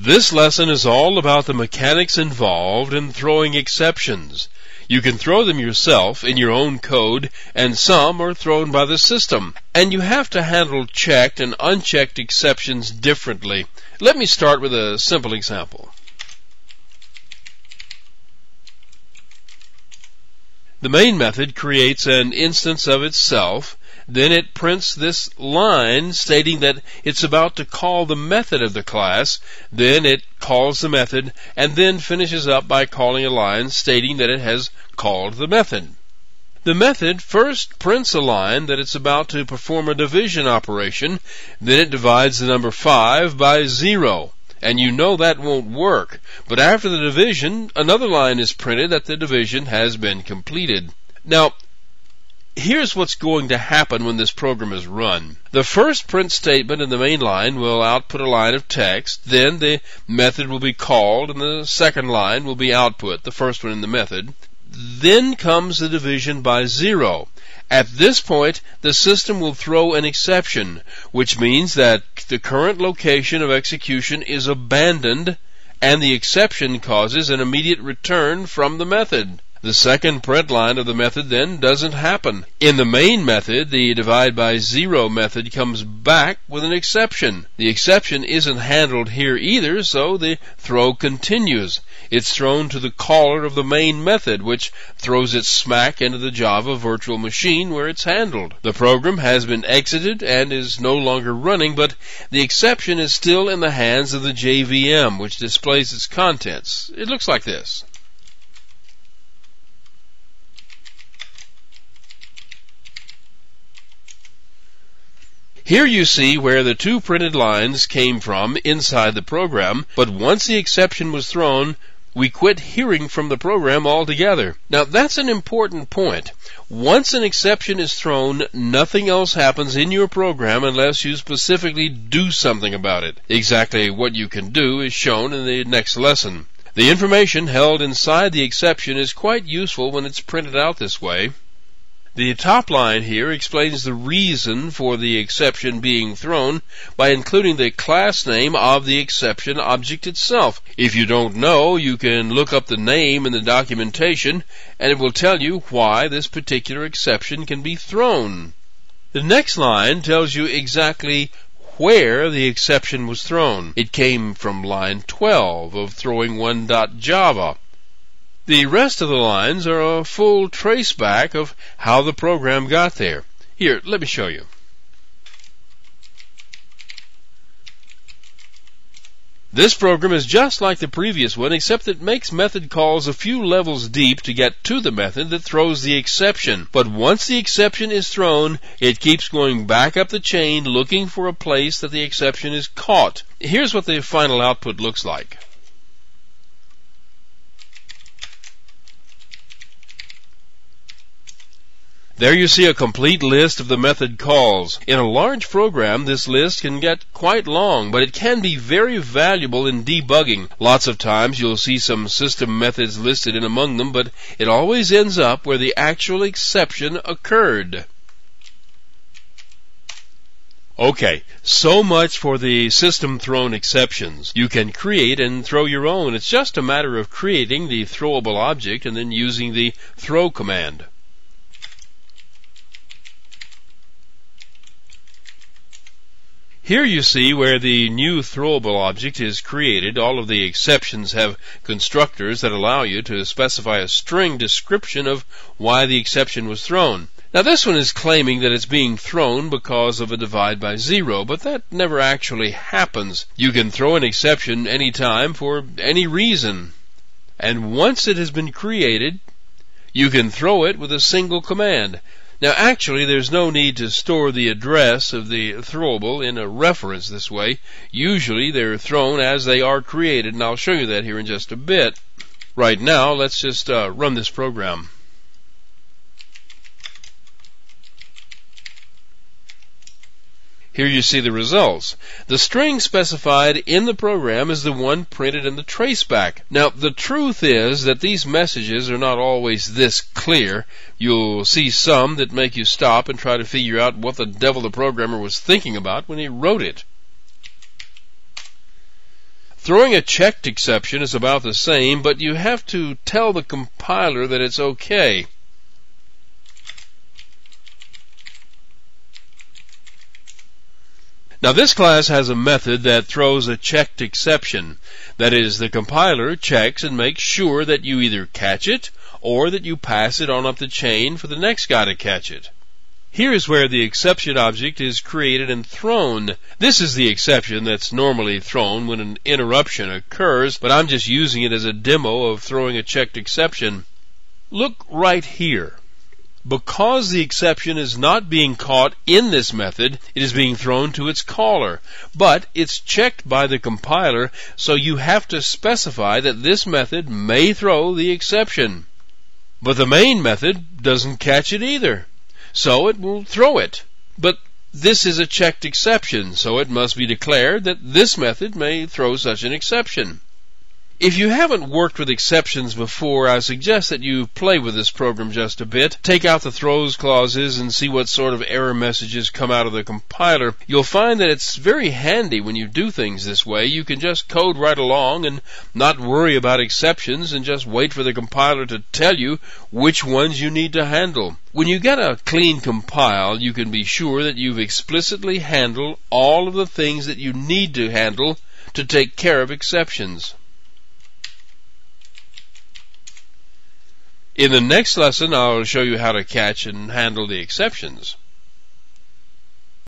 This lesson is all about the mechanics involved in throwing exceptions. You can throw them yourself in your own code, and some are thrown by the system. And you have to handle checked and unchecked exceptions differently. Let me start with a simple example. The main method creates an instance of itself. Then it prints this line stating that it's about to call the method of the class. Then it calls the method and then finishes up by calling a line stating that it has called the method. The method first prints a line that it's about to perform a division operation. Then it divides the number 5 by 0. And you know that won't work. But after the division, another line is printed that the division has been completed. Now, here's what's going to happen when this program is run. The first print statement in the main line will output a line of text. Then the method will be called, and the second line will be output, the first one in the method. Then comes the division by 0. At this point, the system will throw an exception, which means that the current location of execution is abandoned, and the exception causes an immediate return from the method. The second print line of the method then doesn't happen. In the main method, the divide by 0 method comes back with an exception. The exception isn't handled here either, so the throw continues. It's thrown to the caller of the main method, which throws it smack into the Java virtual machine where it's handled. The program has been exited and is no longer running, but the exception is still in the hands of the JVM, which displays its contents. It looks like this. Here you see where the two printed lines came from inside the program, but once the exception was thrown, we quit hearing from the program altogether. Now that's an important point. Once an exception is thrown, nothing else happens in your program unless you specifically do something about it. Exactly what you can do is shown in the next lesson. The information held inside the exception is quite useful when it's printed out this way. The top line here explains the reason for the exception being thrown by including the class name of the exception object itself. If you don't know, you can look up the name in the documentation, and it will tell you why this particular exception can be thrown. The next line tells you exactly where the exception was thrown. It came from line 12 of throwing1.java. The rest of the lines are a full traceback of how the program got there. Here, let me show you. This program is just like the previous one, except it makes method calls a few levels deep to get to the method that throws the exception. But once the exception is thrown, it keeps going back up the chain looking for a place that the exception is caught. Here's what the final output looks like. There you see a complete list of the method calls. In a large program, this list can get quite long, but it can be very valuable in debugging. Lots of times you'll see some system methods listed in among them, but it always ends up where the actual exception occurred. Okay, so much for the system-thrown exceptions. You can create and throw your own. It's just a matter of creating the throwable object and then using the throw command. Here you see where the new throwable object is created. All of the exceptions have constructors that allow you to specify a string description of why the exception was thrown. Now this one is claiming that it's being thrown because of a divide by 0, but that never actually happens. You can throw an exception anytime for any reason. And once it has been created, you can throw it with a single command. Now actually there's no need to store the address of the throwable in a reference this way. Usually they're thrown as they are created, and I'll show you that here in just a bit. Right now let's just run this program. Here you see the results. The string specified in the program is the one printed in the traceback. Now, the truth is that these messages are not always this clear. You'll see some that make you stop and try to figure out what the devil the programmer was thinking about when he wrote it. Throwing a checked exception is about the same, but you have to tell the compiler that it's okay. Now this class has a method that throws a checked exception. That is, the compiler checks and makes sure that you either catch it or that you pass it on up the chain for the next guy to catch it. Here is where the exception object is created and thrown. This is the exception that's normally thrown when an interruption occurs, but I'm just using it as a demo of throwing a checked exception. Look right here. Because the exception is not being caught in this method, it is being thrown to its caller. But it's checked by the compiler, so you have to specify that this method may throw the exception. But the main method doesn't catch it either, so it will throw it. But this is a checked exception, so it must be declared that this method may throw such an exception. If you haven't worked with exceptions before, I suggest that you play with this program just a bit. Take out the throws clauses and see what sort of error messages come out of the compiler. You'll find that it's very handy when you do things this way. You can just code right along and not worry about exceptions and just wait for the compiler to tell you which ones you need to handle. When you get a clean compile, you can be sure that you've explicitly handled all of the things that you need to handle to take care of exceptions. In the next lesson, I'll show you how to catch and handle the exceptions.